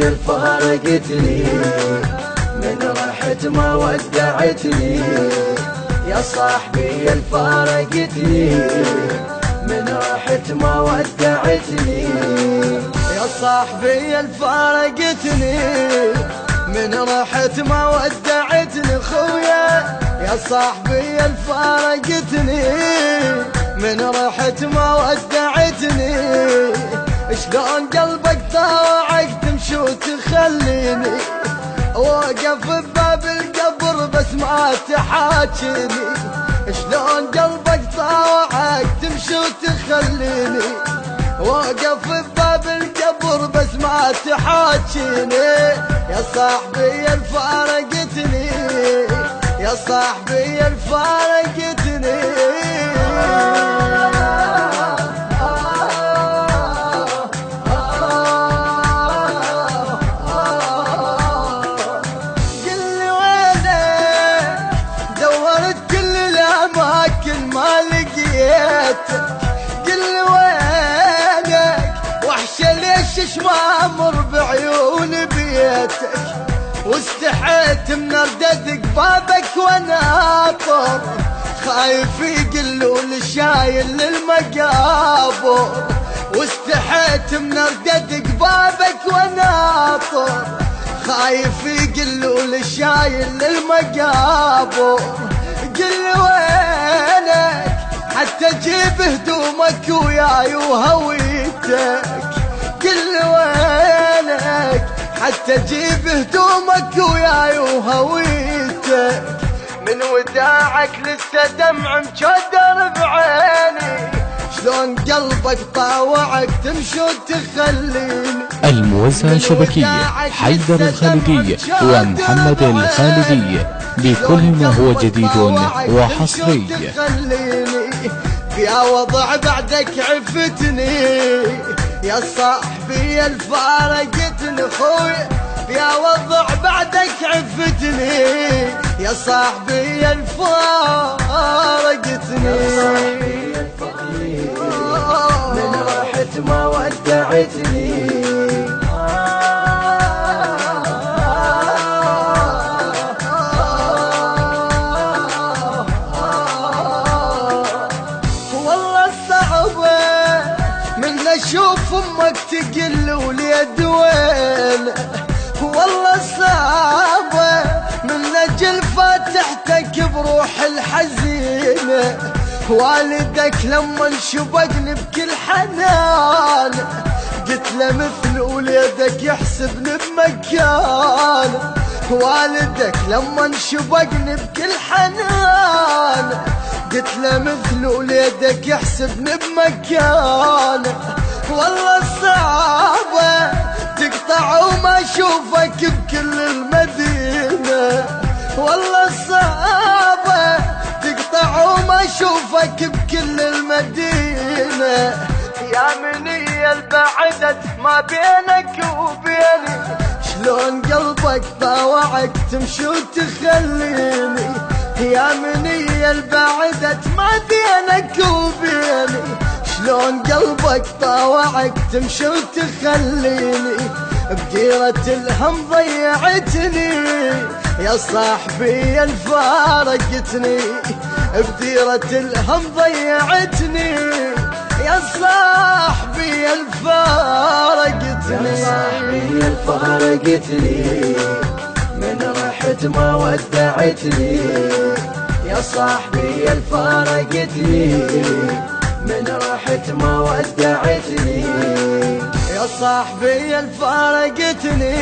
صاحبي الفارقتني من رحت ما ودعتني، يا صاحبي الفارقتني من رحت ما ودعتني، يا صاحبي الفارقتني من رحت ما ودعتني خويا، يا صاحبي الفارقتني من رحت ما ودعتني، شلون قلبك طاوعك تمشي وتخليني واقف بباب القبر بس ما تحاكيني، شلون قلبك طاوعك تمشي وتخليني واقف بباب القبر بس ما تحاكيني، يا صاحبي الفارقتني يا صاحبي الفارقتني. ليش ما امر بعيون بيتك واستحيت من رددك بابك وناطر، خايف يقلون الشايل للمقابر، واستحيت من رددك بابك وناطر، خايف يقلون الشايل للمقابر، قل وينك حتى جيب هدومك وياي وهويتك، قل وينك حتى جيب هدومك وياي وهويتك، من وداعك لسه دمع مجدر بعيني، شلون قلبك طاوعك تمشي وتخليني. الموزع الشبكية حيدر الخالدي ومحمد الخالدي بكل ما هو جديد وحصري. يا وضع بعدك عفتني يا صاحبي الفارقتني خويا، يا وضع بعدك عفتني يا صاحبي الفارقتني، من رحت ما ودعتني، اشوف امك تقل وليد وين، والله صعبه من اجل فاتحتك بروح الحزينه، والدك لما انشبقني بكل حنان قلت له مثل وليدك يحسبني بمكان، والدك لما انشبقني بكل حنان قلت له مثل وليدك يحسبني بمكان، والله صعبة تقطع وما اشوفك بكل المدينة، والله صعبة تقطع وما اشوفك بكل المدينة، يا مني البعدت ما بينك وبيني، شلون قلبك طاوعك تمشي وتخليني، يا مني البعدت ما بينك وبيني، شلون قلبك طاوعك تمشي وتخليني، بديرة الهم ضيعتني يا صاحبي الفارقتني، بديرة الهم ضيعتني يا صاحبي الفارقتني، يا صاحبي الفارقتني من رحت ما ودعتني، يا صاحبي الفارقتني من رحت ما ودعتني، يا صاحبي الفارقتني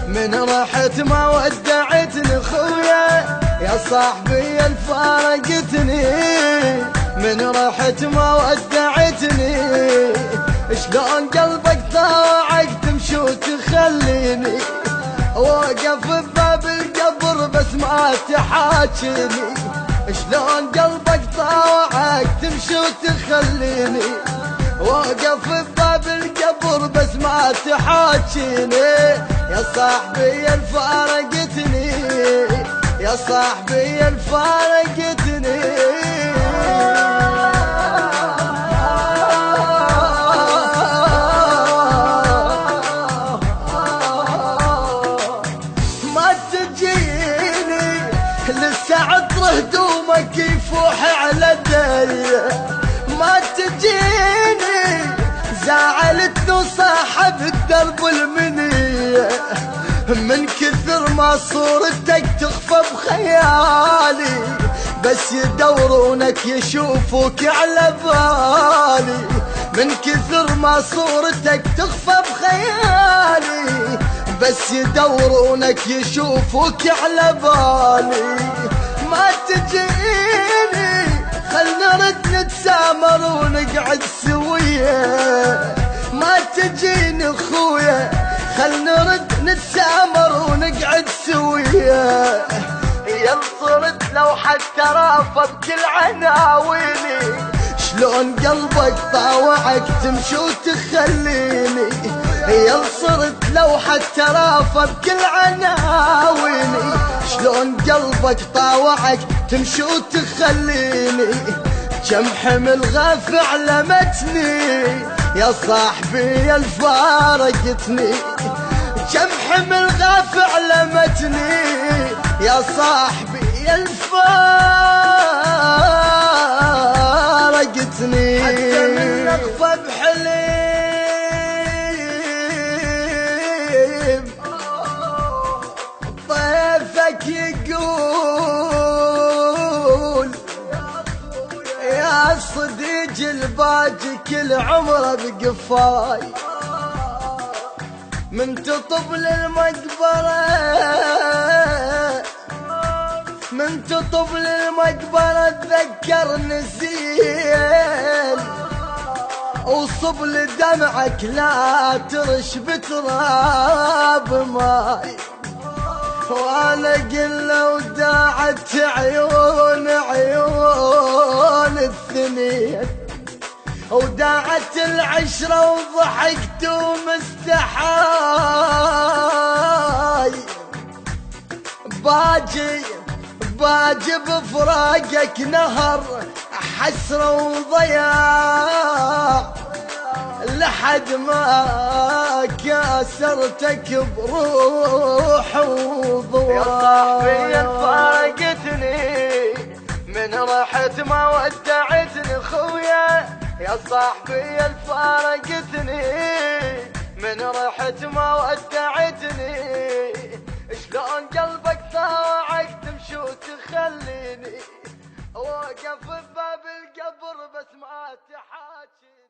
من رحت ما ودعتني خويا، يا صاحبي الفارقتني من رحت ما ودعتني، شلون قلبك طاوعك تمشي وتخليني واقف بباب القبر بس ما تحاكيني، شلون قلبك طاوعك تمشي وتخليني واقف بباب القبر بس ما تحاكيني، يا صاحبي الفارقتني يا صاحبي الفارقتني. بالدرب المنية، من كثر ما صورتك تخفى بخيالي، بس يدورونك يشوفوك على بالي، من كثر ما صورتك تخفى بخيالي، بس يدورونك يشوفوك على بالي. ما تجيني خل نرد نتسامر ونقعد سوية، ما تجيني اخويا خل نرد نتسامر ونقعد سوية. ينصرت لو حتى رافض كل عناويني، شلون قلبك طاوعك تمشي وتخليني. ينصرت لو حتى رافض كل عناويني، شلون قلبك طاوعك تمشي وتخليني. كم حمل غاف علمتني يا صاحبي الفارقتني، كم حمل غاف علمتني يا صاحبي الفارقتني. حتى من نغفى بحليم ضيفك يقول يا صديق الباجي كل عمره بقفاي، من تطب للمقبرة من تطب للمقبرة تذكرني زين، وصب لدمعك لا ترش بتراب ماي. وانا قل وداعت عيون الثنين، وداعت العشرة وضحكت ومستحاي. باجي بفراقك نهر حسرة وضياع، لحد ما كاسرتك بروح وضواء. يا صاحبي فارقتني من رحت ما ودعتني خويا، يا صاحبي فارقتني من رحت ما ودعتني. شلون قلبك طاوعك تمشي وتخليني، واقف بباب القبر بس ما تحاكي.